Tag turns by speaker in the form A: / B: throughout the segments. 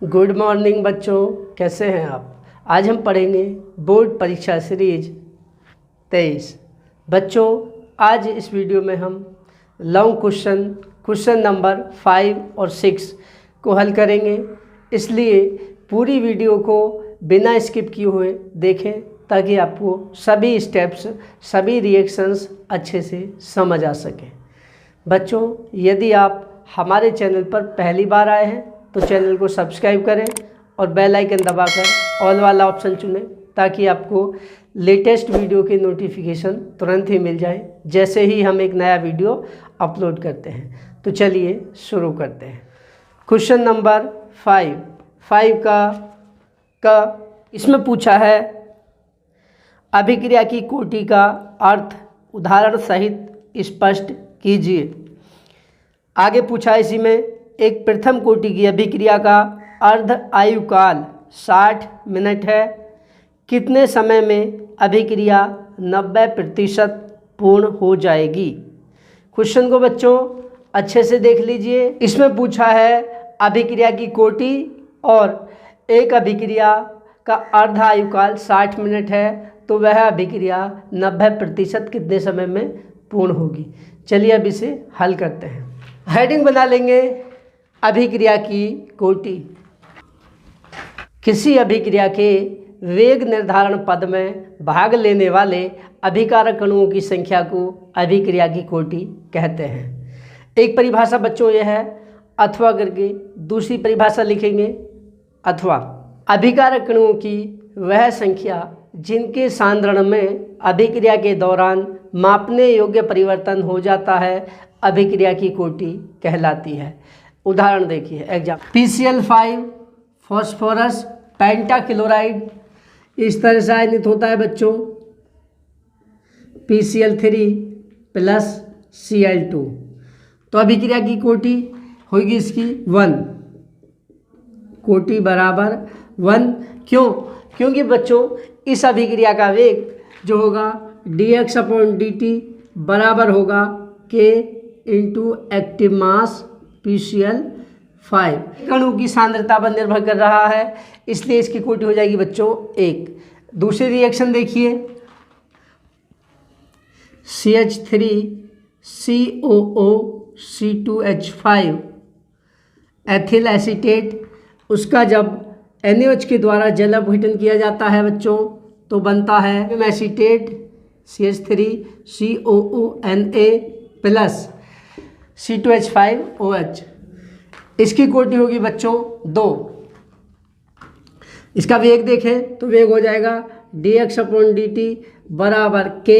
A: Good morning बच्चों, कैसे हैं आप। आज हम पढ़ेंगे बोर्ड परीक्षा सीरीज 23। बच्चों, आज इस वीडियो में हम लॉन्ग क्वेश्चन नंबर 5 और 6 को हल करेंगे। इसलिए पूरी वीडियो को बिना स्किप किए हुए देखें ताकि आपको सभी स्टेप्स, सभी रिएक्शंस अच्छे से समझ आ सकें। बच्चों, यदि आप हमारे चैनल पर पहली बार आए हैं तो चैनल को सब्सक्राइब करें और बेल आइकन दबाकर ऑल वाला ऑप्शन चुनें ताकि आपको लेटेस्ट वीडियो की नोटिफिकेशन तुरंत ही मिल जाए जैसे ही हम एक नया वीडियो अपलोड करते हैं। तो चलिए शुरू करते हैं। क्वेश्चन नंबर 5 का इसमें पूछा है अभिक्रिया की कोटि का अर्थ उदाहरण सहित स्पष्ट कीजिए। आगे पूछा इसी में एक प्रथम कोटि की अभिक्रिया का अर्ध आयुकाल 60 मिनट है। कितने समय में अभिक्रिया 90% पूर्ण हो जाएगी। क्वेश्चन को बच्चों अच्छे से देख लीजिए। इसमें पूछा है अभिक्रिया की कोटि और एक अभिक्रिया का अर्ध आयुकाल 60 मिनट है, तो वह अभिक्रिया 90% कितने समय में पूर्ण होगी। चलिए अब इसे हल करते हैं। हेडिंग बना लेंगे अभिक्रिया की कोटि। किसी अभिक्रिया के वेग निर्धारण पद में भाग लेने वाले अभिकारक अणुओं की संख्या को अभिक्रिया की कोटि कहते हैं। एक परिभाषा बच्चों यह है, अथवा करके दूसरी परिभाषा लिखेंगे। अथवा अभिकारक अणुओं की वह संख्या जिनके सांद्रण में अभिक्रिया के दौरान मापने योग्य परिवर्तन हो जाता है, अभिक्रिया की कोटि कहलाती है। उदाहरण देखिए, एग्जाम्पल PCl5 फॉस्फोरस पेंटाक्लोराइड इस तरह से आयनित होता है बच्चों। PCl3 प्लस Cl2, तो अभिक्रिया की कोटि होगी इसकी 1, कोटि बराबर 1। क्यों? क्योंकि बच्चों इस अभिक्रिया का वेग जो होगा dx/dt बराबर होगा K into active mass PCl5। अणु की सांद्रता पर निर्भर कर रहा है, इसलिए इसकी कोटि हो जाएगी बच्चों 1। दूसरी रिएक्शन देखिए, CH3 COO C2H5 ethyl acetate, उसका जब NaOH के द्वारा जल अपघटन किया जाता है बच्चों तो बनता है acetate CH3 COONA plus C2H5OH। इसकी कोटि होगी बच्चों 2। इसका वेग देखें तो वेग हो जाएगा dx/dt बराबर K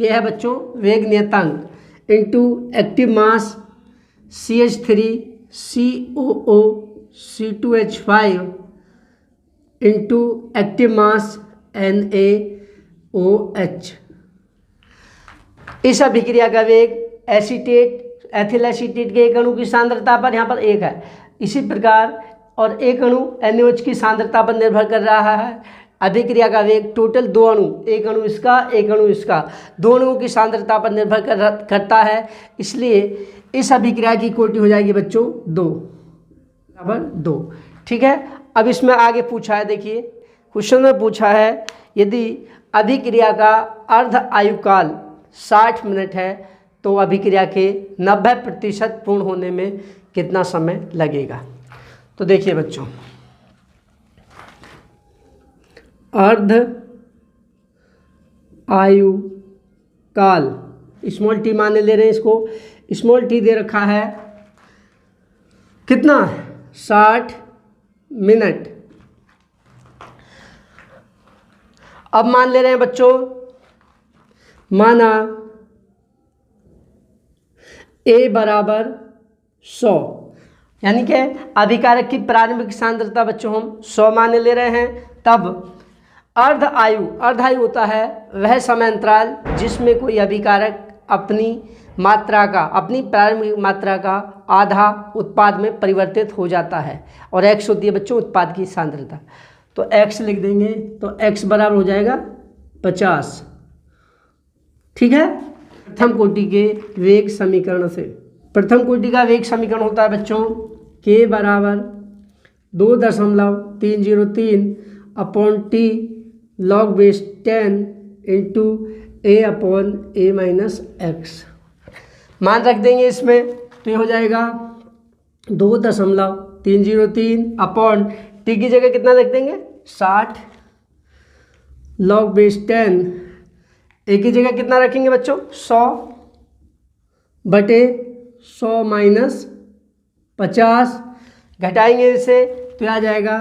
A: है बच्चों वेग नियतांक into active mass CH3 COO C2H5 into active mass NaOH। इस अभिक्रिया का वेग एथिल एसीटेट के एक अणु की सांद्रता पर यहाँ पर 1 है, इसी प्रकार और एक अणु NaOH की सांद्रता पर निर्भर कर रहा है। अभिक्रिया का वेग टोटल 2 अणु, एक अणु इसका एक अणु इसका, 2 अणुओं की सांद्रता पर निर्भर करता है, इसलिए इस अभिक्रिया की कोटि हो जाएगी बच्चों 2 बराबर 2। ठीक है। अब इसमें आगे पूछा है, देखिए क्वेश्चन में पूछा है यदि अभिक्रिया का अर्ध आयुकाल 60 मिनट है तो अभिक्रिया के 90% पूर्ण होने में कितना समय लगेगा। तो देखिए बच्चों, अर्ध आयुकाल स्मॉल टी माने ले रहे हैं इसको, स्मॉल टी दे रखा है कितना 60 मिनट। अब मान ले रहे हैं बच्चों, माना A बराबर 100, यानी कि अभिकारक की प्रारंभिक सांद्रता बच्चों हम 100 माने ले रहे हैं। तब अर्ध आयु होता है वह समय अंतराल जिसमें कोई अभिकारक अपनी प्रारंभिक मात्रा का आधा उत्पाद में परिवर्तित हो जाता है, और x होती है बच्चों उत्पाद की सांद्रता। तो x लिख देंगे तो x बराबर हो जाएगा 50। ठीक है। प्रथम कोटि के वेग समीकरण से, प्रथम कोटि का वेग समीकरण होता है बच्चों K बराबर 2.303 upon T log base 10 into a/a-x मान रख देंगे इसमें, तो ये हो जाएगा 2.303 अपॉन टी की जगह कितना रख देंगे 60 log बेस 10, ए की जगह कितना रखेंगे बच्चों 100 बटे 100 माइनस 50, घटाएंगे इसे तो आ जाएगा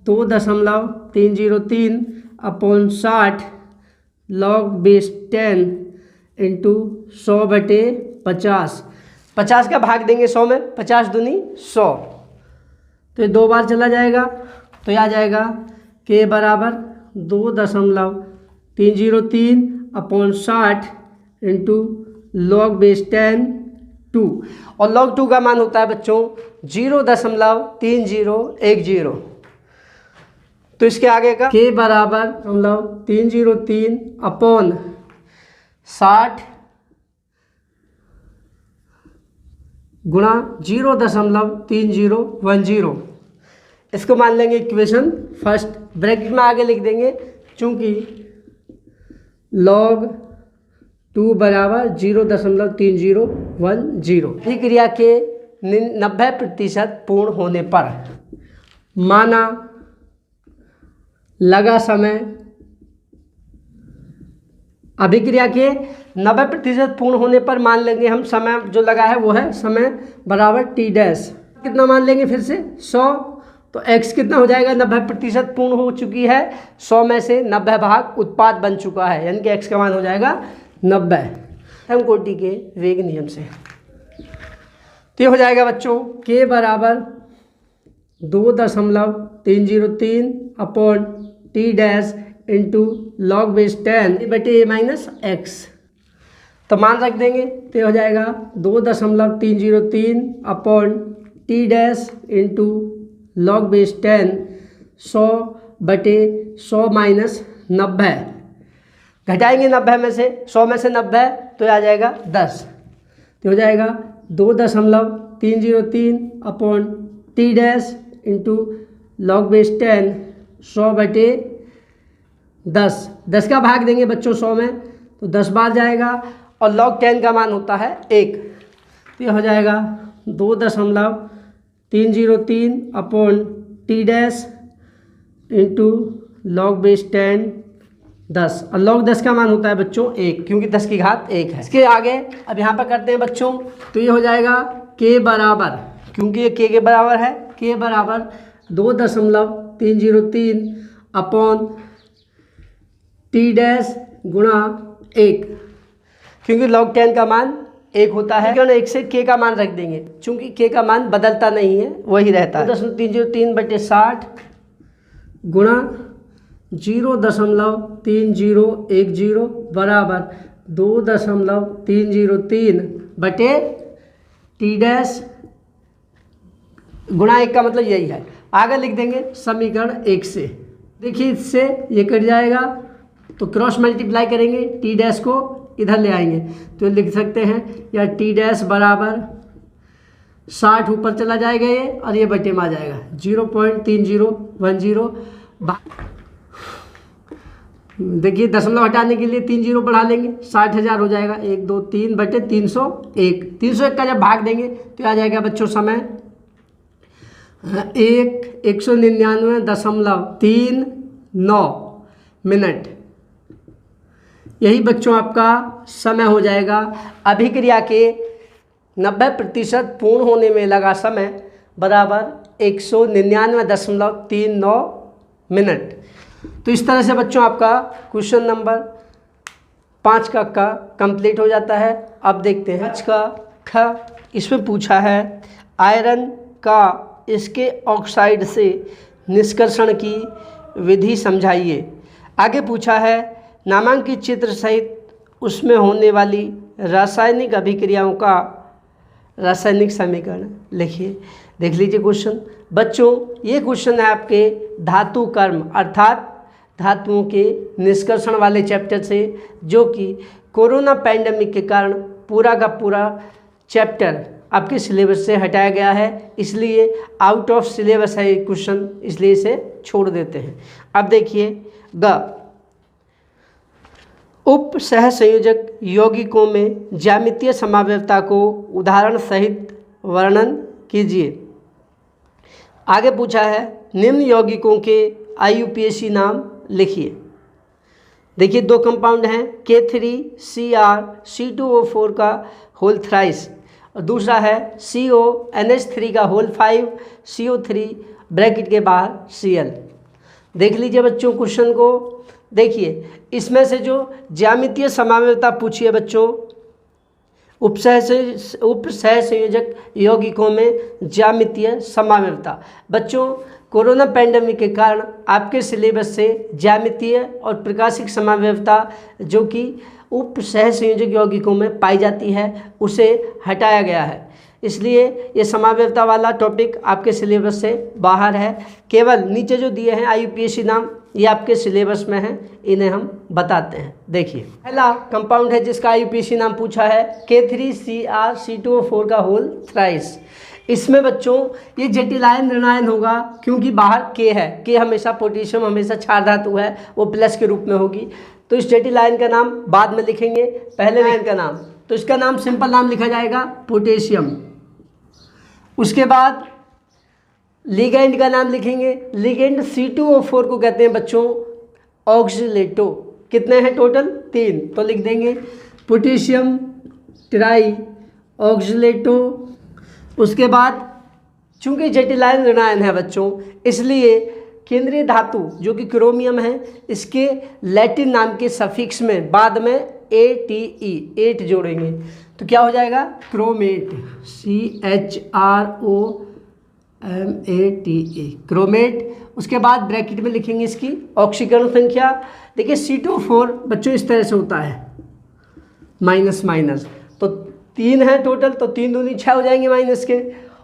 A: 2.303 अपॉन 60 log बेस 10 इंटू 100 बटे 50, 50 का भाग देंगे 100 में, 50 दूनी 100, तो ये 2 बार चला जाएगा, तो ये आ जाएगा के बराबर 2.303 अपॉन 60 इंटू log बेस 10 2, और log 2 का मान होता है बच्चों 0.3010, तो इसके आगे का के बराबर 303 अपॉन 60 गुणा 0.3010, इसको मान लेंगे इक्वेशन फर्स्ट, ब्रैकेट में आगे लिख देंगे चूंकि log 2 बराबर 0.3010। क्रिया के 90% पूर्ण होने पर माना लगा समय, अभिक्रिया के 90% पूर्ण होने पर मान लेंगे हम समय जो लगा है वो है समय बराबर टी डैश, कितना मान लेंगे फिर से 100, तो x कितना हो जाएगा 90% पूर्ण हो चुकी है, 100 में से 90 भाग उत्पाद बन चुका है, यानी कि x का मान हो जाएगा 90 प्रथम कोटि के वेग नियम से। तो ये हो जाएगा बच्चों के बराबर 2.303 upon T dash into log base 10 बटे a-x, तो मान रख देंगे, तो हो जाएगा 2.303 upon T dash into log base 10 100 बटे 100 माइनस 90, घटाएंगे 90 में से 100 में से 90, तो आ जाएगा 10, तो हो जाएगा 2.303 upon T dash into log base 10 100 बटे 10, 10 का भाग देंगे बच्चों 100 में, तो 10 बार जाएगा, और log 10 का मान होता है 1, तो ये हो जाएगा 2.303 upon T dash into log base 10 10, और log 10 का मान होता है बच्चों 1, क्योंकि 10 की घात 1 है। इसके आगे अब यहाँ पर करते हैं बच्चों, तो ये हो जाएगा के बराबर, क्योंकि ये के बराबर है, के बराबर 2.303 अपॉन टी डैश गुणा 1, क्योंकि log 10 का मान 1 होता है, 1 से के का मान रख देंगे, चूंकि के का मान बदलता नहीं है, वही रहता है। 2.303 बटे 60 गुणा 0.3010 बराबर 2.303 बटे टी डैश गुणा 1 का मतलब यही है। आगे लिख देंगे समीकरण 1 से, देखिए इससे ये कट जाएगा, तो क्रॉस मल्टीप्लाई करेंगे, टी डैश को इधर ले आएंगे, तो लिख सकते हैं या टी डैश बराबर 60 ऊपर चला जाएगा ये, और ये बटे में आ जाएगा 0.3010। देखिए दशमलव हटाने के लिए 3 जीरो बढ़ा लेंगे, 60,000 हो जाएगा, 1 2 3 बटे 301, 301 का जब भाग देंगे तो आ जाएगा बच्चों समय 199.39 मिनट, यही बच्चों आपका समय हो जाएगा। अभिक्रिया के 90% पूर्ण होने में लगा समय बराबर 199.39 मिनट। तो इस तरह से बच्चों आपका क्वेश्चन नंबर 5 का कंप्लीट हो जाता है। अब देखते हैं 5 का ख, इसमें पूछा है आयरन का इसके ऑक्साइड से निष्कर्षण की विधि समझाइए। आगे पूछा है नामांकित चित्र सहित उसमें होने वाली रासायनिक अभिक्रियाओं का रासायनिक समीकरण लिखिए। देख लीजिए क्वेश्चन बच्चों, ये क्वेश्चन है आपके धातु कर्म अर्थात धातुओं के निष्कर्षण वाले चैप्टर से, जो कि कोरोना पैंडेमिक के कारण पूरा का पूरा चैप्टर आपके सिलेबस से हटाया गया है, इसलिए आउट ऑफ सिलेबस है ये क्वेश्चन, इसलिए इसे छोड़ देते हैं। अब देखिए ग उप सह संयोजक यौगिकों में ज्यामितीय समावयवता को उदाहरण सहित वर्णन कीजिए। आगे पूछा है निम्न यौगिकों के IUPAC नाम लिखिए। देखिए दो कंपाउंड हैं K3CrC2O4 का होल थ्राइस और दूसरा है CONH3 का होल 5 CO3 ब्रैकेट के बाहर Cl। देख लीजिए बच्चों क्वेश्चन को। देखिए इसमें से जो ज्यामितीय समावयवता पूछी है बच्चों, उपसह संयोजक यौगिकों में ज्यामितीय समावयवता। बच्चों कोरोना पैंडेमिक के कारण आपके सिलेबस से ज्यामितीय और प्रकाशिक समावयवता जो कि उप सह संयोजक यौगिकों में पाई जाती है उसे हटाया गया है, इसलिए ये समावयवता वाला टॉपिक आपके सिलेबस से बाहर है। केवल नीचे जो दिए हैं IUPAC नाम ये आपके सिलेबस में हैं, इन्हें हम बताते हैं। देखिए पहला कंपाउंड है जिसका IUPAC नाम पूछा है K3CrC2O4 का होल थ्राइस। इसमें बच्चों ये जटिलायन ऋणायन होगा क्योंकि बाहर K है, K हमेशा पोटेशियम हमेशा क्षार धातु है, वो प्लस के रूप में होगी। तो इस जटिलायन का नाम बाद में लिखेंगे, पहले आयन का नाम, तो इसका नाम सिंपल नाम लिखा जाएगा पोटेशियम। उसके बाद लिगेंड का नाम लिखेंगे, लिगेंड C2O4 को कहते हैं बच्चों ऑक्सीलेटो। कितने हैं टोटल? 3, तो लिख देंगे पोटेशियम ट्राई ऑक्सीलेटो। उसके बाद चूंकि जटिलायन ऋणायन है बच्चों, इसलिए केंद्रीय धातु जो कि क्रोमियम है इसके लैटिन नाम के सफिक्स में बाद में ATE 8 जोड़ेंगे, तो क्या हो जाएगा? Chromate, CHROMATE chromate. उसके बाद ब्रैकेट में लिखेंगे इसकी ऑक्सीकरण संख्या। देखिए C2O4 बच्चों इस तरह से होता है माइनस माइनस, तो 3 है टोटल, तो 3 दूनी 6 हो जाएंगे माइनस के,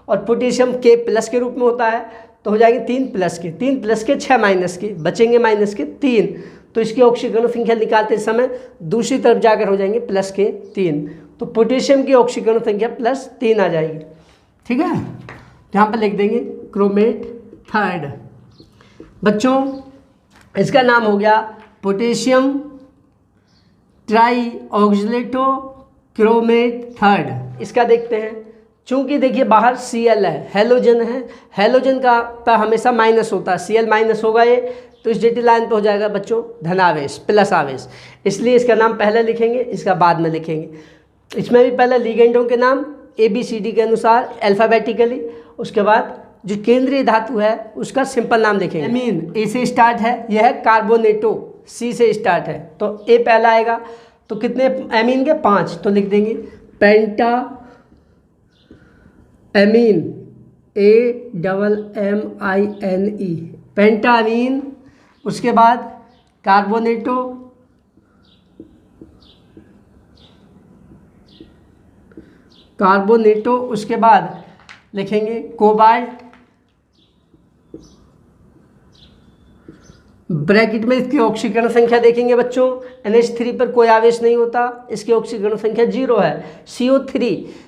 A: और पोटेशियम K प्लस के रूप में होता है तो हो जाएंगे 3 प्लस के, 3 प्लस के 6 माइनस के, बचेंगे माइनस के 3। तो इसकी ऑक्सीकरण संख्या निकालते समय दूसरी तरफ जाकर हो जाएंगे प्लस के 3, तो पोटेशियम की ऑक्सीकरण संख्या +3 आ जाएगी। ठीक है, यहाँ पर लिख देंगे क्रोमेट थर्ड। बच्चों इसका नाम हो गया पोटेशियम ट्राई ऑक्सीलेटो क्रोमेट थर्ड। इसका देखते हैं, चूंकि देखिए बाहर Cl है, हेलोजन है, हेलोजन का पर हमेशा माइनस होता है, Cl माइनस होगा ये, तो इस जटिलायन पे हो जाएगा बच्चों धनावेश प्लस आवेश, इसलिए इसका नाम पहले लिखेंगे, इसका बाद में लिखेंगे। इसमें भी पहले लिगेंडों के नाम ABCD के अनुसार अल्फ़ाबेटिकली, उसके बाद जो केंद्रीय धातु है उसका सिंपल नाम लिखेंगे। एमीन A से स्टार्ट है, यह है कार्बोनेटो C से स्टार्ट है, तो A पहला आएगा, तो कितने एमीन के? 5, तो लिख देंगे पेंटा एमीन AMMINE पेंटा अमीन। उसके बाद कार्बोनेटो, कार्बोनेटो। उसके बाद लिखेंगे कोबाल्ट, ब्रैकेट में इसकी ऑक्सीकरण संख्या देखेंगे बच्चों, NH3 पर कोई आवेश नहीं होता, इसकी ऑक्सीकरण संख्या 0 है।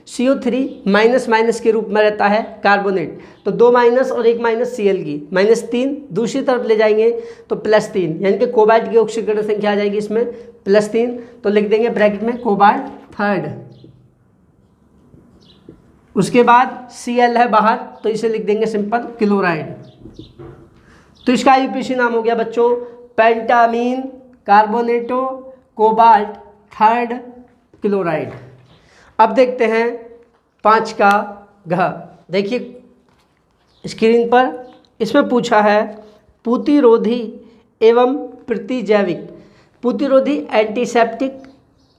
A: CO3 माइनस माइनस के रूप में रहता है कार्बोनेट, तो 2 माइनस और 1 माइनस Cl की -3 दूसरी तरफ ले जाएंगे तो +3, यानी कि कोबाल्ट की ऑक्सीकरण संख्या आ जाएगी इसमें +3, तो लिख देंगे ब्रैकेट में कोबाल्ट थर्ड। उसके बाद Cl है बाहर, तो इसे लिख देंगे सिंपल क्लोराइड। तो इसका IUPAC नाम हो गया बच्चों पेंटामीन कार्बोनेटो कोबाल्ट थर्ड क्लोराइड। अब देखते हैं 5 का घ। देखिए स्क्रीन पर, इसमें पूछा है प्रतिरोधी एवं प्रतिजैविक। प्रतिरोधी एंटीसेप्टिक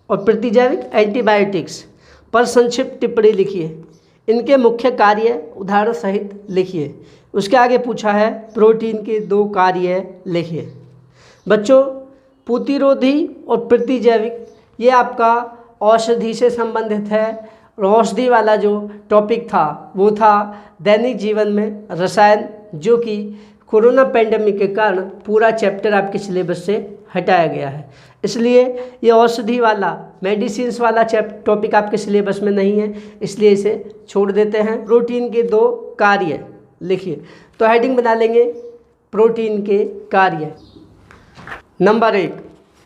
A: और प्रतिजैविक एंटीबायोटिक्स पर संक्षिप्त टिप्पणी लिखिए, इनके मुख्य कार्य उदाहरण सहित लिखिए। उसके आगे पूछा है प्रोटीन के 2 कार्य लिखिए। बच्चों प्रतिरोधी और प्रतिजैविक ये आपका औषधि से संबंधित है, और औषधि वाला जो टॉपिक था वो था दैनिक जीवन में रसायन, जो कि कोरोना पैंडेमिक के कारण पूरा चैप्टर आपके सिलेबस से हटाया गया है। इसलिए ये औषधि वाला मेडिसिन्स वाला टॉपिक आपके सिलेबस में नहीं है, इसलिए इसे छोड़ देते हैं। प्रोटीन के 2 कार्य लिखिए, तो हेडिंग बना लेंगे प्रोटीन के कार्य। नंबर 1,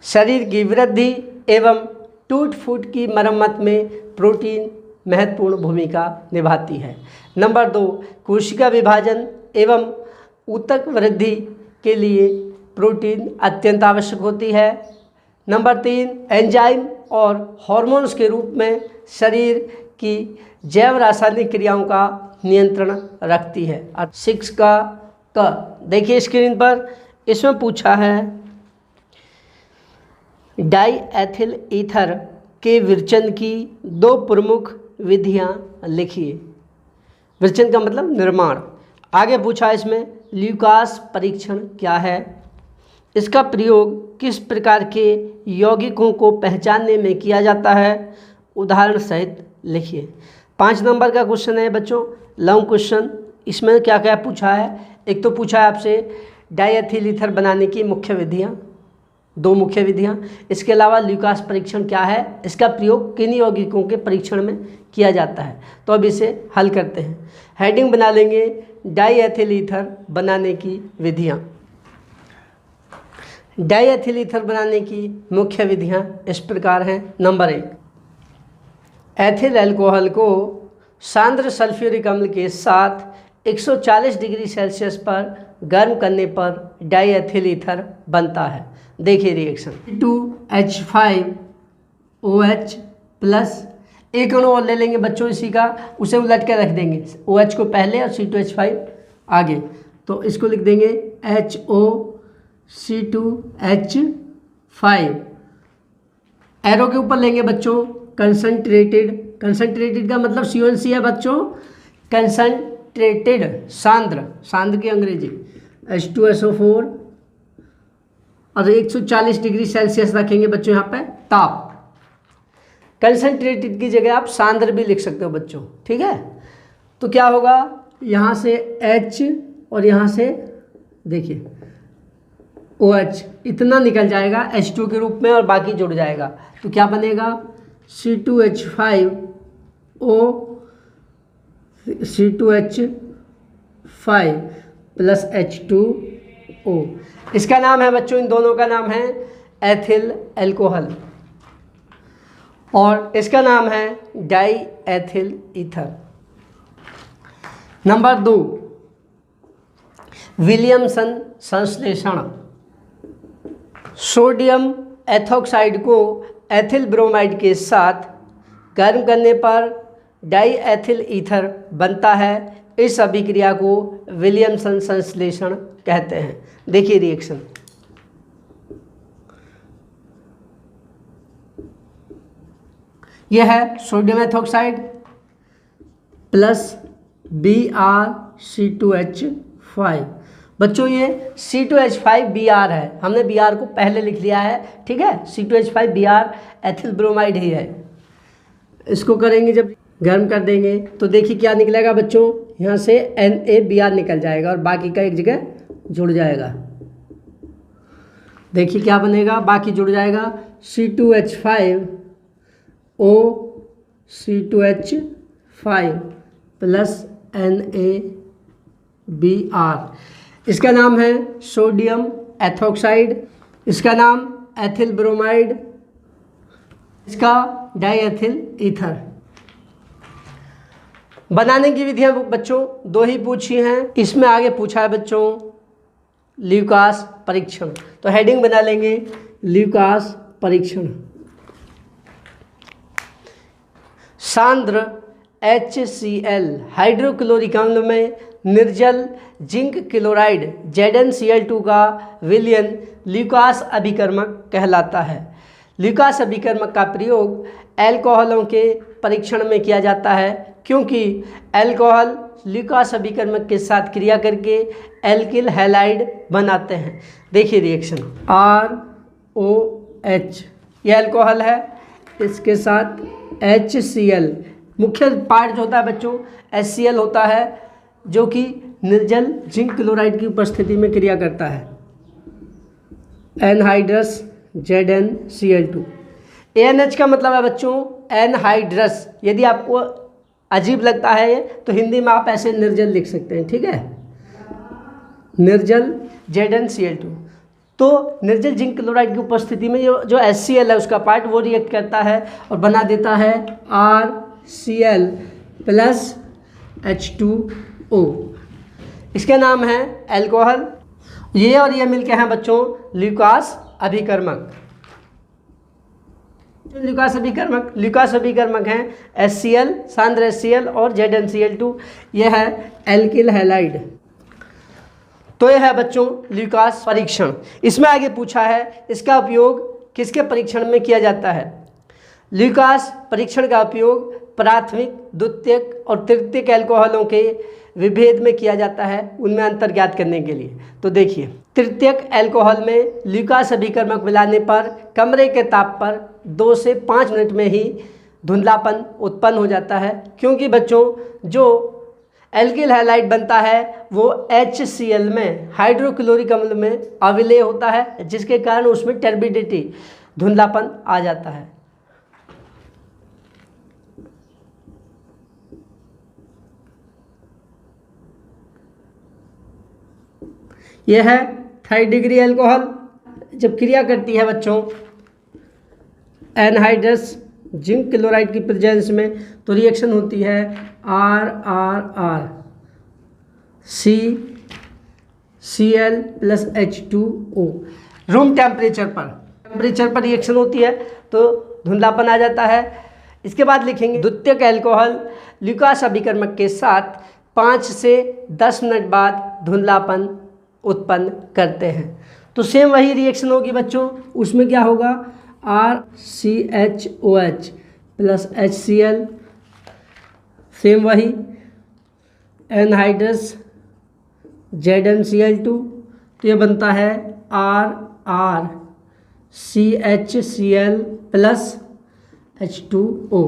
A: शरीर की वृद्धि एवं टूट फूट की मरम्मत में प्रोटीन महत्वपूर्ण भूमिका निभाती है। नंबर 2, कोशिका विभाजन एवं ऊतक वृद्धि के लिए प्रोटीन अत्यंत आवश्यक होती है। नंबर 3, एंजाइम और हार्मोन्स के रूप में शरीर की जैव रासायनिक क्रियाओं का नियंत्रण रखती है। 6 का देखिए स्क्रीन पर, इसमें पूछा है डाईएथिल ईथर के विरचन की 2 प्रमुख विधियां लिखिए। विरचन का मतलब निर्माण। आगे पूछा इसमें ल्यूकास परीक्षण क्या है, इसका प्रयोग किस प्रकार के यौगिकों को पहचानने में किया जाता है, उदाहरण सहित लिखिए। 5 नंबर का क्वेश्चन है बच्चों, लॉन्ग क्वेश्चन। इसमें क्या क्या पूछा है, एक तो पूछा है आपसे डाईएथिल ईथर बनाने की मुख्य विधियां, 2 मुख्य विधियां। इसके अलावा ल्यूकास परीक्षण क्या है, इसका प्रयोग किन यौगिकों के परीक्षण में किया जाता है। तो अब इसे हल करते हैं। हेडिंग बना लेंगे डाईएथिल ईथर बनाने की विधियां। डाईएथिल ईथर बनाने की मुख्य विधियां इस प्रकार हैं। नंबर 1, एथिल अल्कोहल को सांद्र सल्फ्यूरिक अम्ल के साथ 140 डिग्री सेल्सियस पर गर्म करने पर डाईएथिल ईथर बनता है। देखिए रिएक्शन, C2H5OH प्लस, एक अणु और ले लेंगे बच्चों इसी का, उसे उलट के रख देंगे, OH को पहले और C2H5 आगे, तो इसको लिख देंगे HOC2H5। एरो के ऊपर लेंगे बच्चों कंसंट्रेटेड, कंसंट्रेटेड का मतलब CONC है बच्चों, कंसंट्रेटेड सांद्र, सांद्र की अंग्रेजी H2SO4 और 140 डिग्री सेल्सियस रखेंगे बच्चों यहाँ पे ताप। कंसंट्रेटेड की जगह आप सांद्र भी लिख सकते हो बच्चों, ठीक है। तो क्या होगा, यहाँ से H और यहाँ से देखिए OH इतना निकल जाएगा H2 के रूप में और बाकी जुड़ जाएगा, तो क्या बनेगा C2H5 प्लस H2O। इसका नाम है बच्चों, इन दोनों का नाम है एथिल अल्कोहल और इसका नाम है डाईएथिल ईथर। नंबर 2, विलियमसन संश्लेषण। सोडियम एथॉक्साइड को एथिल ब्रोमाइड के साथ गर्म करने पर डाईएथिल ईथर बनता है। इस अभिक्रिया को विलियमसन संश्लेषण कहते हैं। देखिए रिएक्शन, यह है सोडियम एथॉक्साइड प्लस Br(C2H5). बच्चों ये C2H5Br है, हमने Br को पहले लिख लिया है, ठीक है। C2H5Br एथिल ब्रोमाइड ही है। इसको करेंगे जब गर्म कर देंगे तो देखिए क्या निकलेगा बच्चों, यहाँ से NaBr निकल जाएगा और बाकी का एक जगह जुड़ जाएगा। देखिए क्या बनेगा, बाकी जुड़ जाएगा C2H5O C2H5 प्लस NaBr। इसका नाम है सोडियम एथॉक्साइड, इसका नाम एथिल ब्रोमाइड, इसका डाईएथिल ईथर। बनाने की विधियां बच्चों 2 ही पूछी हैं, इसमें आगे पूछा है बच्चों ल्यूकास परीक्षण। तो हेडिंग बना लेंगे ल्यूकास परीक्षण। सांद्र HCl हाइड्रोक्लोरिक अम्ल में निर्जल जिंक क्लोराइड ZnCl2 का विलयन ल्यूकास अभिकर्मक कहलाता है। ल्यूकास अभिकर्मक का प्रयोग अल्कोहलों के परीक्षण में किया जाता है, क्योंकि अल्कोहल ल्यूकास अभिकर्मक के साथ क्रिया करके एल्किल हैलाइड बनाते हैं। देखिए रिएक्शन, ROH ये अल्कोहल है, इसके साथ HCl, मुख्य पार्ट जो होता है बच्चों HCl होता है, जो कि निर्जल जिंक क्लोराइड की उपस्थिति में क्रिया करता है। Anhydrous ZnCl2। ANH का मतलब है बच्चों एनहाइड्रस। यदि आपको अजीब लगता है तो हिंदी में आप ऐसे निर्जल लिख सकते हैं, ठीक है, निर्जल ZnCl2। तो निर्जल जिंक क्लोराइड की उपस्थिति में जो HCl है उसका पार्ट वो रिएक्ट करता है और बना देता है RCl प्लस H2O। इसका नाम है एल्कोहल। ये और ये मिलके हैं बच्चों ल्यूकास अभिकर्मक। ल्यूकास अभिकर्मक हैं HCl, सांद्र HCl और ZnCl2। यह है एल्किल हैलाइड। तो यह है बच्चों ल्यूकास परीक्षण। इसमें आगे पूछा है इसका उपयोग किसके परीक्षण में किया जाता है। ल्यूकास परीक्षण का उपयोग प्राथमिक, द्वितीयक और तृतीयक एल्कोहलों के विभेद में किया जाता है, उनमें अंतर ज्ञात करने के लिए। तो देखिए, तृतीयक एल्कोहल में ल्यूकास अभिकर्मक मिलाने पर कमरे के ताप पर 2 से 5 मिनट में ही धुंधलापन उत्पन्न हो जाता है, क्योंकि बच्चों जो एल्किल हैलाइड बनता है वो HCl में हाइड्रोक्लोरिक अम्ल में अविलेय होता है, जिसके कारण उसमें टर्बिडिटी धुंधलापन आ जाता है। यह है 3rd डिग्री एल्कोहल। जब क्रिया करती है बच्चों एनहाइड्रस जिंक क्लोराइड की प्रेजेंस में तो रिएक्शन होती है RRR CCl plus H2O। Room temperature पर रिएक्शन होती है तो धुंधलापन आ जाता है। इसके बाद लिखेंगे द्वितीयक एल्कोहल ल्यूकास अभिकर्मक के साथ 5 से 10 मिनट बाद धुंधलापन उत्पन्न करते हैं। तो सेम वही रिएक्शन होगी बच्चों। उसमें क्या होगा RCHOH प्लस HCl, सेम वही एनहाइड्रस ZnCl2। तो ये बनता है RRCHCl प्लस H2O।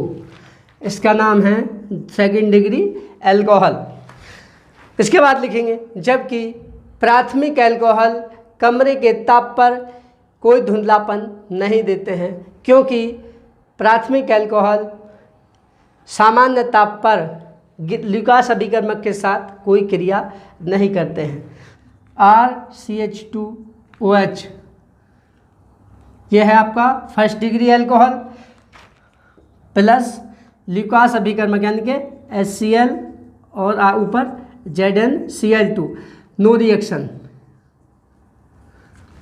A: इसका नाम है 2nd डिग्री एल्कोहल। इसके बाद लिखेंगे जबकि प्राथमिक एल्कोहल कमरे के ताप पर कोई धुंधलापन नहीं देते हैं, क्योंकि प्राथमिक एल्कोहल सामान्य ताप पर ल्यूकास अभिकर्मक के साथ कोई क्रिया नहीं करते हैं। RCH2OH यह है आपका 1st degree alcohol plus Lucas अभिकर्मक यानी कि HCl और ऊपर ZnCl2। नो रिएक्शन,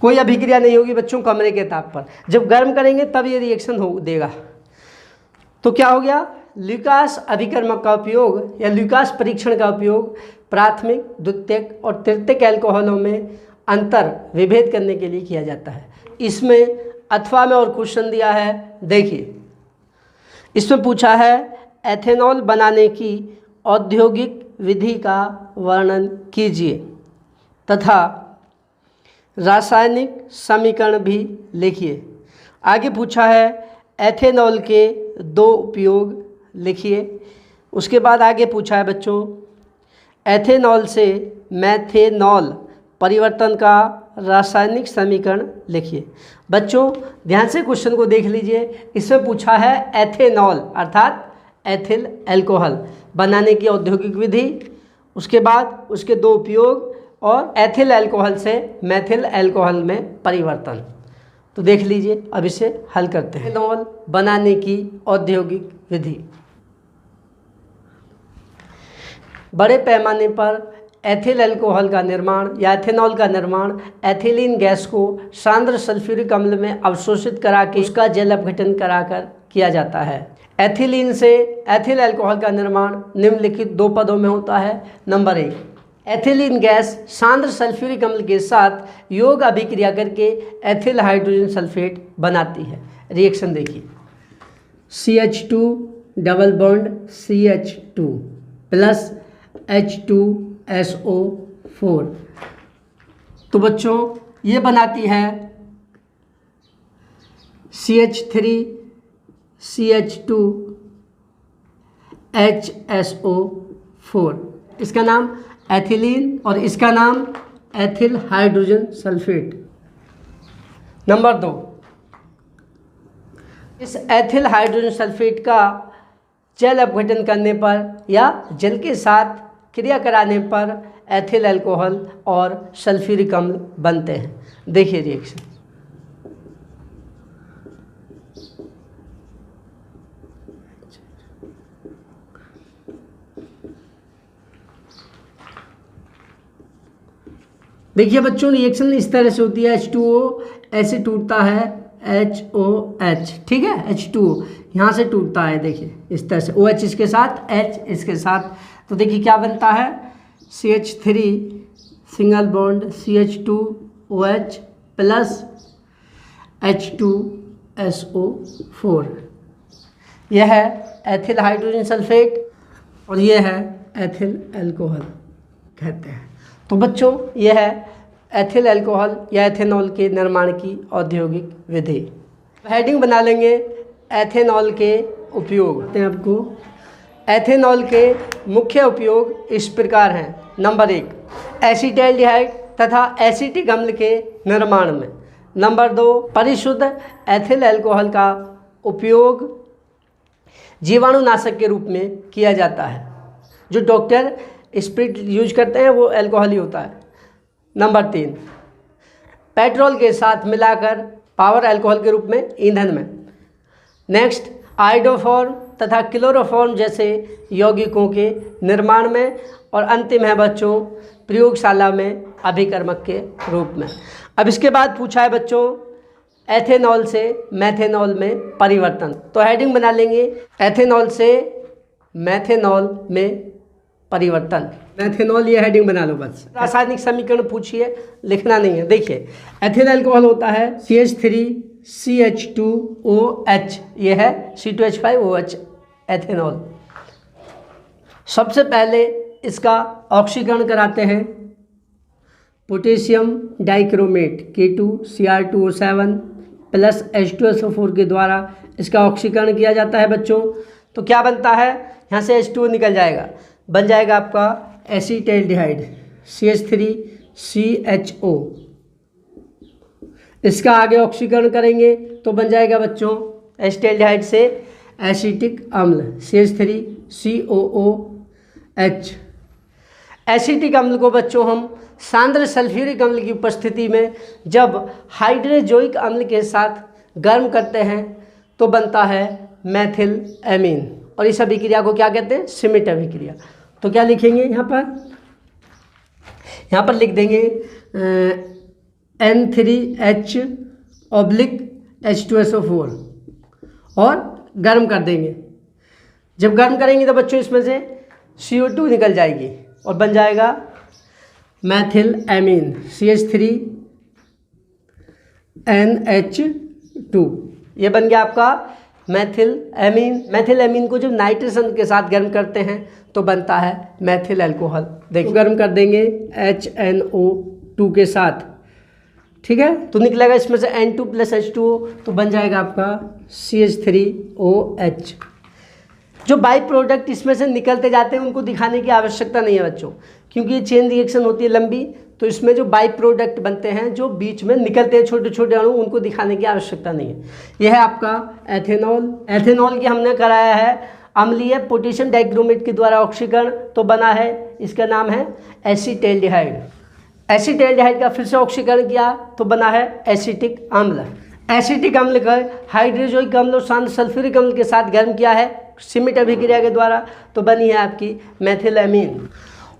A: कोई अभिक्रिया नहीं होगी बच्चों कमरे के ताप पर। जब गर्म करेंगे तब ये रिएक्शन हो देगा। तो क्या हो गया, ल्यूकास अभिकर्मक का उपयोग या ल्यूकास परीक्षण का उपयोग प्राथमिक, द्वितीयक और तृतीयक एल्कोहलों में अंतर विभेद करने के लिए किया जाता है। इसमें अथवा में और क्वेश्चन दिया है, देखिए इसमें पूछा है एथेनॉल बनाने की औद्योगिक विधि का वर्णन कीजिए तथा रासायनिक समीकरण भी लिखिए। आगे पूछा है एथेनॉल के 2 उपयोग लिखिए। उसके बाद आगे पूछा है बच्चों एथेनॉल से मैथेनॉल परिवर्तन का रासायनिक समीकरण लिखिए। बच्चों ध्यान से क्वेश्चन को देख लीजिए। इसमें पूछा है एथेनॉल अर्थात एथिल अल्कोहल बनाने की औद्योगिक विधि, उसके बाद उसके 2 उपयोग और एथिल अल्कोहल से मैथिल अल्कोहल में परिवर्तन। तो देख लीजिए, अब इसे हल करते हैं। एथेनॉल बनाने की औद्योगिक विधि। बड़े पैमाने पर एथिल अल्कोहल का निर्माण या एथेनॉल का निर्माण एथिलीन गैस को सांद्र सल्फ्यूरिक अम्ल में अवशोषित करा के उसका जल अपघटन कराकर किया जाता है। एथिलीन से एथिल अल्कोहल का निर्माण निम्नलिखित 2 पदों में होता है। नंबर 1, एथिलीन गैस सांद्र सल्फ्यूरिक अम्ल के साथ योग अभिक्रिया करके एथिल हाइड्रोजन सल्फेट बनाती है। रिएक्शन देखिए, CH2 double bond CH2 plus H2SO4। तो बच्चों ये बनाती है CH3 CH2 HSO4। इसका नाम एथिलीन और इसका नाम एथिल हाइड्रोजन सल्फेट। नंबर 2, इस एथिल हाइड्रोजन सल्फेट का जल अपघटन करने पर या जल के साथ क्रिया कराने पर एथिल अल्कोहल और सल्फ्यूरिक अम्ल बनते हैं। देखिए रिएक्शन। देखिए बच्चों, रिएक्शन इस तरह से होती है। H2O ऐसे टूटता है HOH, ठीक है, H2O यहाँ से टूटता है, देखिए इस तरह से, OH इसके साथ, H इसके साथ, तो देखिए क्या बनता है, CH3 single bond CH2OH plus H2SO4, यह है एथिल हाइड्रोजन सल्फेट और यह है एथिल अल्कोहल कहते हैं। तो बच्चों, यह है एथिल अल्कोहल या एथेनॉल के निर्माण की औद्योगिक विधि। हेडिंग बना लेंगे एथेनॉल के उपयोग। आपको एथेनॉल के मुख्य उपयोग इस प्रकार हैं। नंबर 1, एसीटैल्डिहाइड तथा एसिटिक अम्ल के निर्माण में। नंबर 2, परिशुद्ध एथिल अल्कोहल का उपयोग जीवाणुनाशक के रूप में किया जाता है। जो डॉक्टर स्प्रिट यूज करते हैं वो अल्कोहल ही होता है। नंबर 3, पेट्रोल के साथ मिलाकर पावर अल्कोहल के रूप में ईंधन में। नेक्स्ट, आयोडोफॉर्म तथा क्लोरोफॉर्म जैसे यौगिकों के निर्माण में। और अंतिम है बच्चों, प्रयोगशाला में अभिकर्मक के रूप में। अब इसके बाद पूछा है बच्चों, एथेनॉल से मेथेनॉल में परिवर्तन। तो हेडिंग बना लेंगे एथेनॉल से मेथेनॉल में परिवर्तन। मेथेनॉल ये हेडिंग बना लो बस। रासायनिक समीकरण पूछिए, लिखना नहीं है। देखिए एथिल अल्कोहल होता है CH3CH2OH, ये है C2H5OH एथेनॉल। सबसे पहले इसका ऑक्सीकरण कराते हैं potassium dichromate K2Cr2O7 plus H2SO4 के द्वारा इसका ऑक्सीकरण किया जाता है बच्चों। तो क्या बनता है, यहाँ से H2O निकल जाएगा, बन जाएगा आपका एसीटैल्डिहाइड CH3CHO। इसका आगे ऑक्सीकरण करेंगे तो बन जाएगा बच्चों एसीटैल्डिहाइड से एसिटिक अम्ल CH3COOH। एसिटिक अम्ल को बच्चों हम सांद्र सल्फ्यूरिक अम्ल की उपस्थिति में जब हाइड्रोजोइक अम्ल के साथ गर्म करते हैं तो बनता है मेथिल एमीन। और इस अभिक्रिया को क्या कहते हैं, सिमिट अभिक्रिया। तो क्या लिखेंगे यहाँ पर लिख देंगे N3H/H2SO4 और गर्म कर देंगे। जब गर्म करेंगे तो बच्चों इसमें से CO2 निकल जाएगी और बन जाएगा मेथिल एमीन CH3NH2। ये बन गया आपका मेथिल एमीन। मेथिल एमीन को जब नाइट्रस अम्ल के साथ गर्म करते हैं तो बनता है मेथिल अल्कोहल। देखिए गर्म कर देंगे HNO2 के साथ, ठीक है, तो निकलेगा इसमें से N2 + H2O, तो बन जाएगा आपका CH3OH। जो बाई प्रोडक्ट इसमें से निकलते जाते हैं उनको दिखाने की आवश्यकता नहीं है बच्चों, क्योंकि ये चेन रिएक्शन होती है लंबी। तो इसमें जो बाई प्रोडक्ट बनते हैं, जो बीच में निकलते हैं छोटे छोटे अणु, उनको दिखाने की आवश्यकता नहीं है। यह है आपका एथेनॉल। एथेनॉल की हमने कराया है अम्लीय पोटेशियम डाइक्रोमेट के द्वारा ऑक्सीकरण, तो बना है, इसका नाम है एसीटैल्डिहाइड। एसीटैल्डिहाइड का फिर से ऑक्सीकरण किया तो बना है एसिटिक अम्ल। एसिटिक अम्ल का हाइड्रोजोइक अम्ल और सांद्र सल्फ्यूरिक अम्ल के साथ गर्म किया है सिमिट अभिक्रिया के द्वारा, तो बनी है आपकी मेथिल एमीन।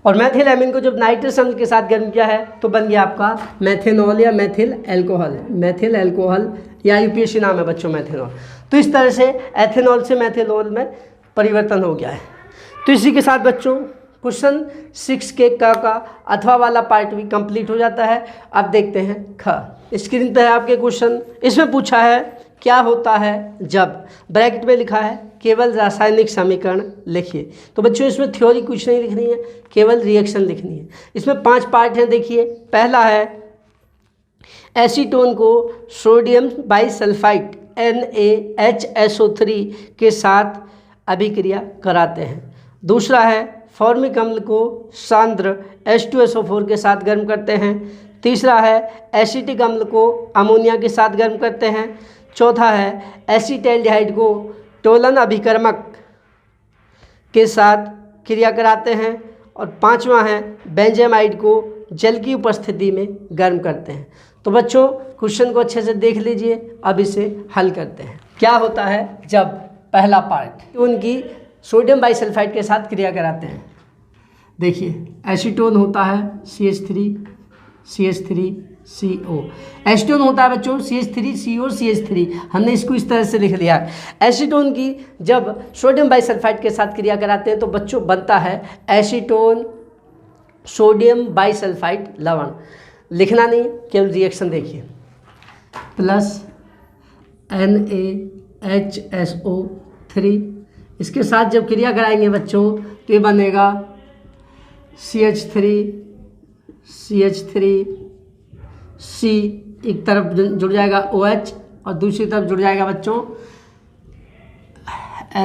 A: और मेथिल एमीन को जब नाइट्रस अम्ल के साथ गर्म किया है तो बन गया आपका मेथेनॉल या मेथिल अल्कोहल। मेथिल अल्कोहल या यूपीएससी नाम है बच्चों मेथेनॉल। तो इस तरह से एथेनॉल से मेथेनॉल में परिवर्तन हो गया है। तो इसी के साथ बच्चों क्वेश्चन 6 के का अथवा वाला पार्ट भी कंप्लीट हो जाता है। अब देखते हैं ख। स्क्रीन पर है आपके क्वेश्चन। इसमें पूछा है क्या होता है जब, ब्रैकेट में लिखा है केवल रासायनिक समीकरण लिखिए। तो बच्चों इसमें थ्योरी कुछ नहीं लिखनी है, केवल रिएक्शन लिखनी है। इसमें 5 पार्ट हैं, देखिए। पहला है एसीटोन को सोडियम बाइसल्फाइड NaHSO3 के साथ अभिक्रिया कराते हैं। दूसरा है फॉर्मिक अम्ल को सांद्र H2SO4 के साथ गर्म करते हैं। तीसरा है एसिटिक अम्ल को अमोनिया के साथ गर्म करते हैं। चौथा है एसिटाल्डिहाइड को टोलन अभिकर्मक के साथ क्रिया कराते हैं। और पांचवा है बेंजामाइड को जल की उपस्थिति में गर्म करते हैं। तो बच्चों क्वेश्चन को अच्छे से देख लीजिए, अब इसे हल करते हैं। क्या होता है जब पहला पार्ट उनकी सोडियम बाइसल्फाइड के साथ क्रिया कराते हैं। देखिए एसीटोन होता है CH3CO। एसीटोन होता है बच्चों CH3CO CH3, हमने इसको इस तरह से लिख लिया है। एसीटोन की जब सोडियम बाइसल्फाइड के साथ क्रिया कराते हैं तो बच्चों बनता है एसीटोन सोडियम बाइसल्फाइड लवण। लिखना नहीं, केवल रिएक्शन देखिए। प्लस NaHSO3, इसके साथ जब क्रिया कराएंगे बच्चों तो ये बनेगा CH3C, एक तरफ जुड़ जाएगा OH और दूसरी तरफ जुड़ जाएगा बच्चों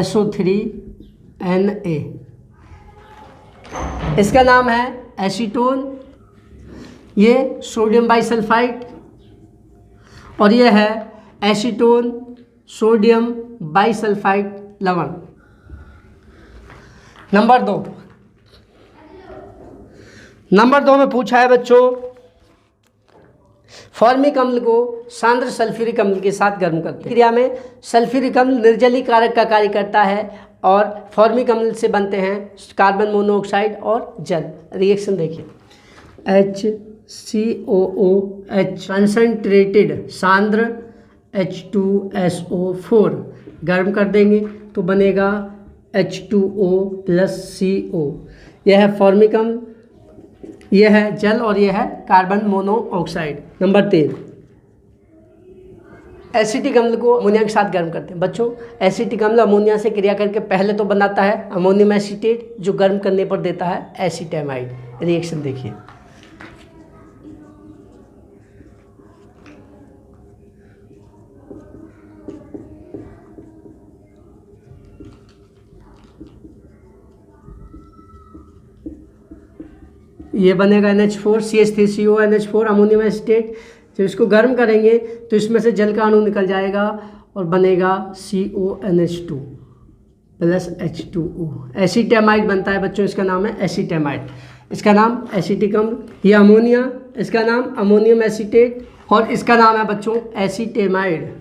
A: SO3Na। इसका नाम है एसीटोन, ये सोडियम बाइसल्फाइड, और ये है एसीटोन सोडियम बाइसल्फाइड लवण। नंबर दो में पूछा है बच्चों फॉर्मिक अम्ल को सांद्र सल्फ्यूरिक अम्ल के साथ गर्म करते हैं। क्रिया में सल्फ्यूरिक अम्ल निर्जलीकारक का कार्य करता है और फॉर्मिक अम्ल से बनते हैं कार्बन मोनोऑक्साइड और जल। रिएक्शन देखिए HCOOH कंसंट्रेटेड सांद्र H2SO4 गर्म कर देंगे तो बनेगा H2O + CO। यह है फॉर्मिक अम्ल, यह है जल और यह है कार्बन मोनोऑक्साइड। नंबर 3 एसिटिक अम्ल को अमोनिया के साथ गर्म करते हैं। बच्चों एसिटिक अम्ल अमोनिया से क्रिया करके पहले तो बनाता है अमोनियम एसीटेट, जो गर्म करने पर देता है एसीटामाइड। रिएक्शन देखिए ये बनेगा NH4 CH3CO NH4 ammonium acetate. जब इसको गर्म करेंगे तो इसमें से जल का अणु निकल जाएगा और बनेगा CONH2 + H2O। एसीटामाइड बनता है बच्चों, इसका नाम है एसीटामाइड। इसका नाम एसिटिक अम्ल, ये अमोनिया, इसका नाम अमोनियम एसीटेट और इसका नाम है बच्चों एसीटामाइड।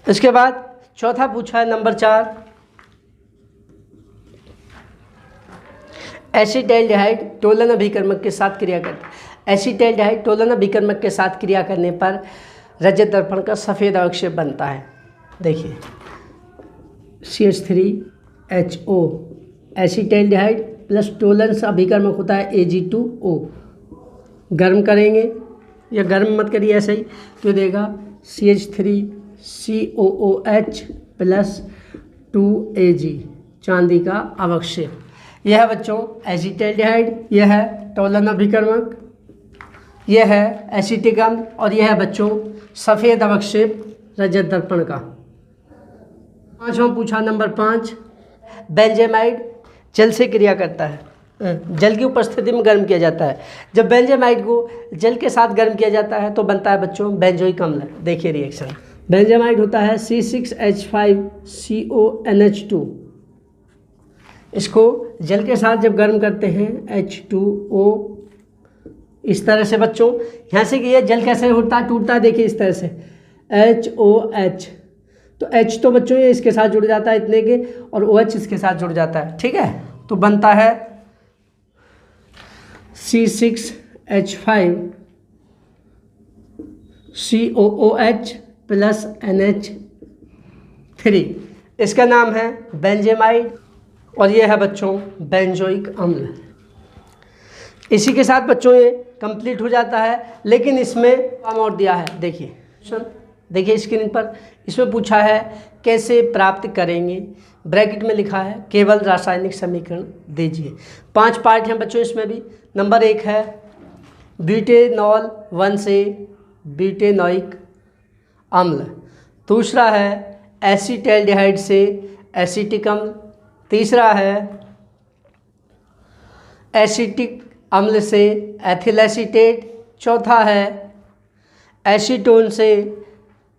A: इसके बाद चौथा पूछा है नंबर 4 एसिटाल्डिहाइड टोलन अभिकर्मक के साथ क्रिया करते हैं। एसिटाल्डिहाइड टोलन अभिकर्मक के साथ क्रिया करने पर रजत दर्पण का सफ़ेद अवक्षेप बनता है। देखिए CH3HO एसिटाल्डिहाइड प्लस टोलन से अभिकर्मक होता है Ag2O। गर्म करेंगे या गर्म मत करिए ऐसे ही, तो देगा CH3COOH + 2Ag चांदी का अवक्षेप। यह है बच्चों एसिटाल्डिहाइड, यह है टोलन अभिकर्मक, यह है एसिटिक अम्ल और यह है बच्चों सफ़ेद अवक्षेप रजत दर्पण का। पांचवा पूछा नंबर 5 बेंजामाइड जल से क्रिया करता है, जल की उपस्थिति में गर्म किया जाता है। जब बेंजामाइड को जल के साथ गर्म किया जाता है तो बनता है बच्चों बेंजोइक अम्ल। देखिए रिएक्शन बेंजामाइड होता है C6H5CONH2। इसको जल के साथ जब गर्म करते हैं H2O इस तरह से बच्चों, यहाँ से कि ये जल कैसे होता है टूटता है, देखिए इस तरह से HOH, तो H तो बच्चों ये इसके साथ जुड़ जाता है इतने के और OH इसके साथ जुड़ जाता है, ठीक है। तो बनता है C6H5COOH + NH3। इसका नाम है बेंजामाइड और ये है बच्चों बेंजोइक अम्ल। इसी के साथ बच्चों ये कंप्लीट हो जाता है, लेकिन इसमें काम और दिया है। देखिए स्क्रीन पर, इसमें पूछा है कैसे प्राप्त करेंगे, ब्रैकेट में लिखा है केवल रासायनिक समीकरण दीजिए। 5 पार्ट हैं बच्चों इसमें भी। नंबर 1 है ब्यूटेनॉल 1 से ब्यूटेनोइक अम्ल, दूसरा है एसिटाल्डिहाइड से एसिटिक अम्ल, तीसरा है एसिटिक अम्ल से एथिल एसीटेट, चौथा है एसीटोन से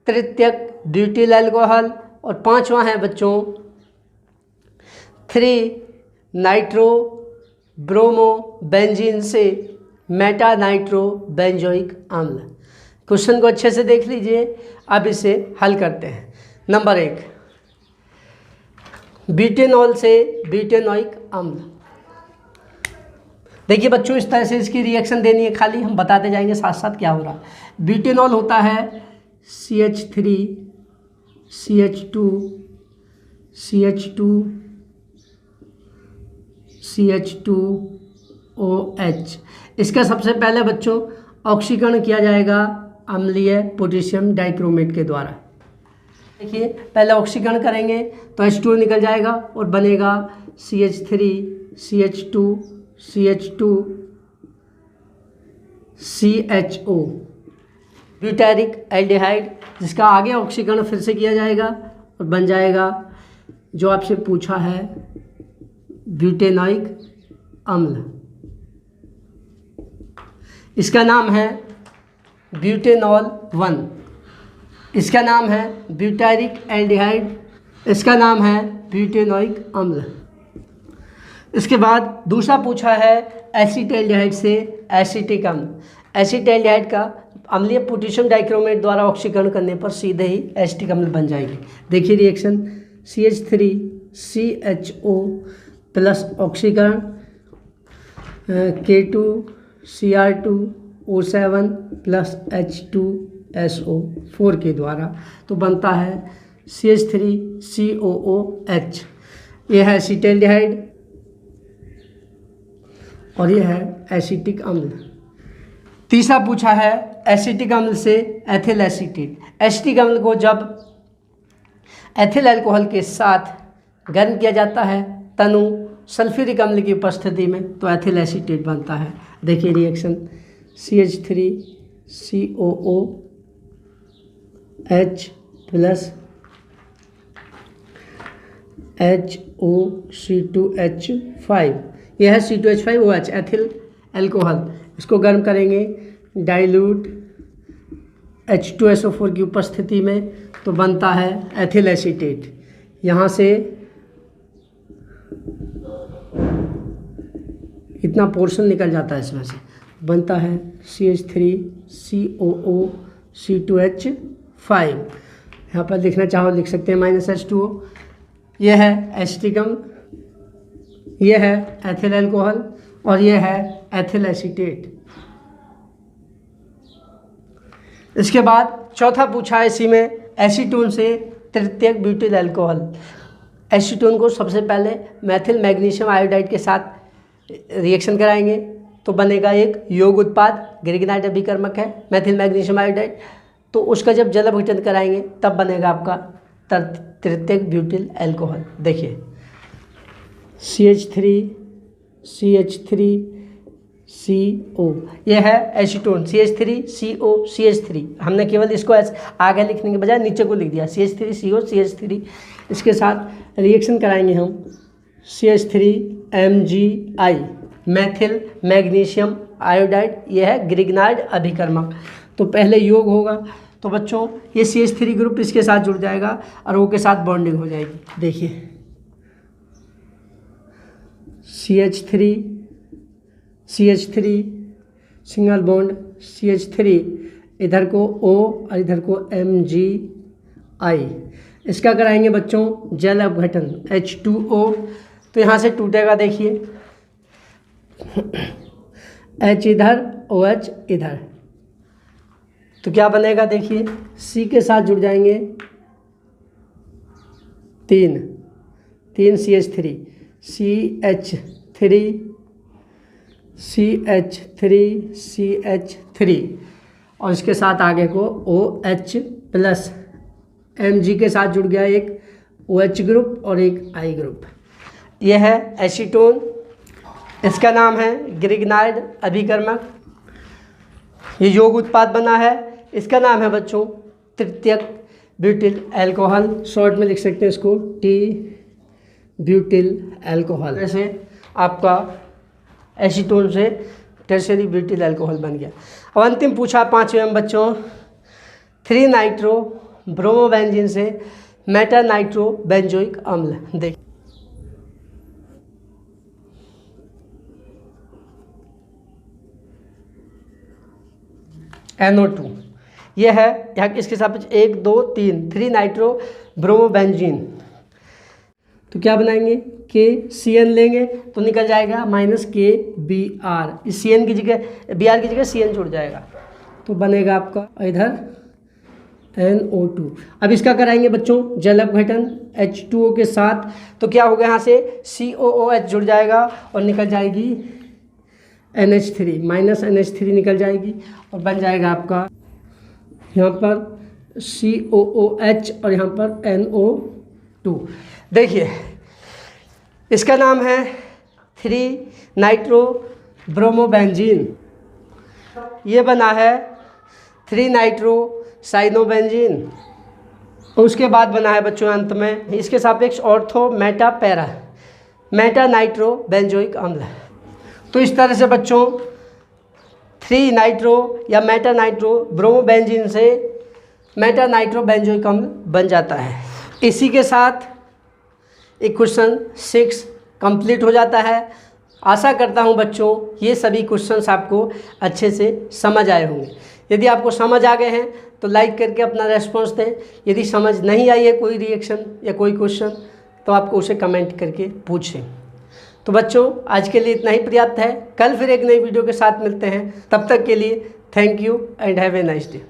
A: तृतीयक ब्यूटिल अल्कोहल, और पांचवा है बच्चों 3 नाइट्रो ब्रोमो बेंजीन से मेटा नाइट्रो बेंजोइक अम्ल। क्वेश्चन को अच्छे से देख लीजिए। अब इसे हल करते हैं। नंबर 1, ब्यूटेनॉल से ब्यूटेनोइक अम्ल। देखिए बच्चों, इस तरह से इसकी रिएक्शन देनी है, खाली हम बताते जाएंगे साथ साथ क्या हो रहा है। ब्यूटेनॉल होता है CH3 CH2 CH2 CH2OH। इसका सबसे पहले बच्चों ऑक्सीकरण किया जाएगा अम्लीय पोटेशियम डाइक्रोमेट के द्वारा। देखिए पहले ऑक्सीकरण करेंगे तो H2O निकल जाएगा और बनेगा CH3 CH2 CH2 CHO butyric aldehyde, जिसका आगे ऑक्सीकरण फिर से किया जाएगा और बन जाएगा जो आपसे पूछा है ब्यूटेनोइक अम्ल। इसका नाम है ब्यूटेनॉल 1, इसका नाम है ब्यूटेरिक एल्डिहाइड, इसका नाम है ब्यूटेनोइक अम्ल। इसके बाद दूसरा पूछा है एसिटाल्डिहाइड से एसिटिक अम्ल। एसिटाल्डिहाइड का अम्लीय पोटेशियम डाइक्रोमेट द्वारा ऑक्सीकरण करने पर सीधे ही एसिटिक अम्ल बन जाएगी। देखिए रिएक्शन CH3 CHO प्लस ऑक्सीकरण K2 Cr2O7 प्लस H2SO4 के द्वारा तो बनता है CH3 COOH। यह है एसिटाल्डिहाइड और यह है एसिटिक अम्ल। तीसरा पूछा है एसिटिक अम्ल से एथिल एसीटेट। एसिटिक अम्ल को जब एथिल अल्कोहल के साथ गर्म किया जाता है तनु सल्फ्यूरिक अम्ल की उपस्थिति में तो एथिल एसीटेट बनता है। देखिए reaction CH3 COOH plus HOC2H5। यह है C2H5OH एथिल अल्कोहल। इसको गर्म करेंगे डाइल्यूट H2SO4 की उपस्थिति में तो बनता है एथिल एसीटेट। यहाँ से इतना पोर्शन निकल जाता है, इसमें से बनता है CH3 COO C2H5। यहाँ पर लिखना चाहो लिख सकते हैं -H2O। यह है एसिटिक अम्ल, यह है एथिल अल्कोहल और यह है एथिल एसीटेट। इसके बाद चौथा पूछा है इसी में एसीटोन से तृतीयक ब्यूटिल अल्कोहल। एसीटोन को सबसे पहले मेथिल मैग्नीशियम आयोडाइड के साथ रिएक्शन कराएंगे तो बनेगा एक योग उत्पाद, ग्रिग्नाइड अभिकर्मक है मेथिल मैग्नीशियम आयोडाइड। तो उसका जब जल अपघटन कराएंगे तब बनेगा आपका तृतीयक ब्यूटिल अल्कोहल। देखिए CH3CH3CO यह है एसीटोन CH3COCH3। हमने केवल इसको आगे लिखने के बजाय नीचे को लिख दिया CH3COCH3। इसके साथ रिएक्शन कराएंगे हम CH3MgI मेथिल मैग्नीशियम आयोडाइड। यह है ग्रिग्नाइड अभिकर्मक। तो पहले योग होगा तो बच्चों ये CH3 ग्रुप इसके साथ जुड़ जाएगा और O के साथ बॉन्डिंग हो जाएगी। देखिए CH3 सिंगल बॉन्ड CH3, इधर को O और इधर को MgI। इसका कराएंगे बच्चों जल अपघटन H2O तो यहाँ से टूटेगा। देखिए H इधर OH इधर तो क्या बनेगा। देखिए C के साथ जुड़ जाएंगे तीन CH3 CH3 और इसके साथ आगे को OH प्लस Mg के साथ जुड़ गया एक OH ग्रुप और एक I ग्रुप। यह है एसीटोन, इसका नाम है ग्रिग्नाइड अभिकर्मक। ये योग उत्पाद बना है, इसका नाम है बच्चों तृतीयक ब्यूटिल अल्कोहल। शॉर्ट में लिख सकते हैं इसको T ब्यूटिल अल्कोहल। ऐसे आपका एसीटोन से टर्शियरी ब्यूटिल अल्कोहल बन गया। अब अंतिम पूछा 5वें में बच्चों 3 नाइट्रो ब्रोमोबेंजीन से मेटा नाइट्रो बेंजोइक अम्ल। देख NO2 ये है यहाँ इसके साथ 1 2 3 नाइट्रो ब्रोमोबेंजीन। तो क्या बनाएंगे, KCN लेंगे तो निकल जाएगा -KBr। इस CN की जगह Br की जगह CN जुड़ जाएगा तो बनेगा आपका इधर NO2। अब इसका कराएंगे बच्चों जल अपघटन H2O के साथ, तो क्या होगा, यहाँ से COOH जुड़ जाएगा और निकल जाएगी NH3 -NH3 निकल जाएगी और बन जाएगा आपका यहाँ पर COOH और यहाँ पर NO2। देखिए इसका नाम है 3 नाइट्रो ब्रोमोबेंजीन, ये बना है 3 नाइट्रो साइनोबेंजीन और उसके बाद बना है बच्चों अंत में इसके सापेक्ष ऑर्थो मेटा नाइट्रो बेंजोइक अम्ल। तो इस तरह से बच्चों 3 नाइट्रो या मेटा नाइट्रो ब्रोमोबेंजीन से मेटा नाइट्रो बेंजोइक अम्ल बन जाता है। इसी के साथ एक क्वेश्चन 6 कंप्लीट हो जाता है। आशा करता हूं बच्चों ये सभी क्वेश्चंस आपको अच्छे से समझ आए होंगे। यदि आपको समझ आ गए हैं तो लाइक करके अपना रेस्पॉन्स दें। यदि समझ नहीं आई है कोई रिएक्शन या कोई क्वेश्चन तो आपको उसे कमेंट करके पूछें। तो बच्चों आज के लिए इतना ही पर्याप्त है। कल फिर एक नई वीडियो के साथ मिलते हैं। तब तक के लिए thank you and have a nice day.